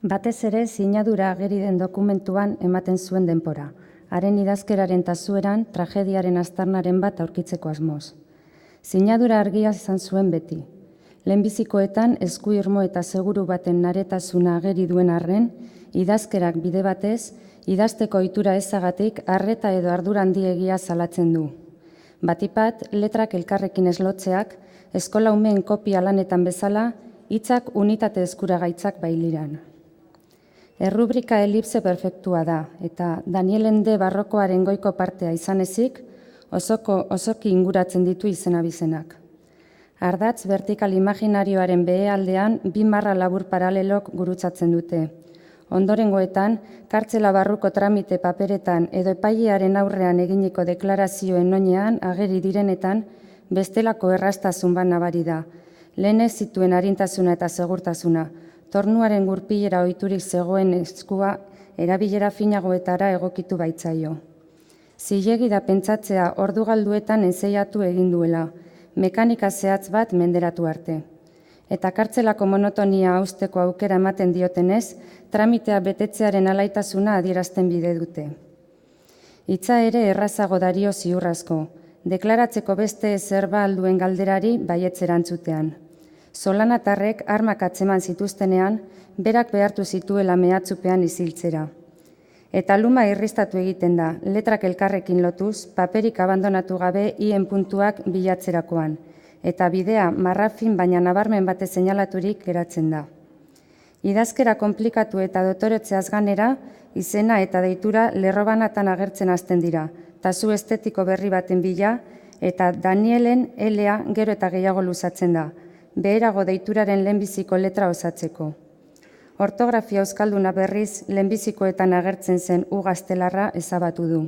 Batez ere, sinadura ageri den dokumentuan ematen zuen denpora, haren idazkeraren tasueran tragediaren aztarnaren bat aurkitzeko asmoz. Sinadura argia izan zuen beti. Lehenbizikoetan esku irmo eta seguru baten naretasuna ageri duen arren, idazkerak bide batez, idazteko ohitura ezagatik arreta edo ardura handiegia salatzen du. Batipat, letrak elkarrekin eslotzeak, eskola umeen kopia lanetan bezala, hitzak unitate eskuragaitzak bailiran. Errubrika elipse perfektua da, eta Daniel Ende barrokoaren goiko partea izan ezik, osoki inguratzen ditu izena-bizenak. Ardatz vertikal imaginarioaren behealdean 2 marra labur paralelok gurutzatzen dute. Ondorengoetan, kartzela barruko tramite paperetan edo epailearen aurrean eginiko deklarazioen oinean ageri direnetan bestelako erraztasun bat nabari da. Lehen ez zituen arintasuna eta segurtasuna, tornuaren gurpilera ohiturik zegoen eskua erabilera finagoetara egokitu baitzaio. Zilegi da pentsatzea ordu galduetan enseiatu egin duela, mekanika zehatz bat menderatu arte. Eta kartzelako monotonia hausteko aukera ematen diotenez, tramitea betetzearen alaitasuna adierazten bide dute. Hitza ere errazago dario ziurrazko, deklaratzeko beste ezer ba alduen galderari baietz erantzutean. Solanatarrek armak atzeman zituztenean, berak behartu zituela mehatzupean isiltzera. Eta luma irristatu egiten da, letrak elkarrekin lotuz, paperik abandonatu gabe hien puntuak bilatzerakoan, eta bidea marrafin baina nabarmen batez seinalaturik geratzen da. Idazkera konplikatu eta dotoretzeaz ganera, izena eta deitura lerrobanatan agertzen hasten dira, tasu estetiko berri baten bila, eta Danielen elea gero eta gehiago luzatzen da, beherago deituraren lehenbiziko letra osatzeko. Ortografia euskalduna berriz lehenbizikoetan agertzen zen U gaztelarra ezabatu du.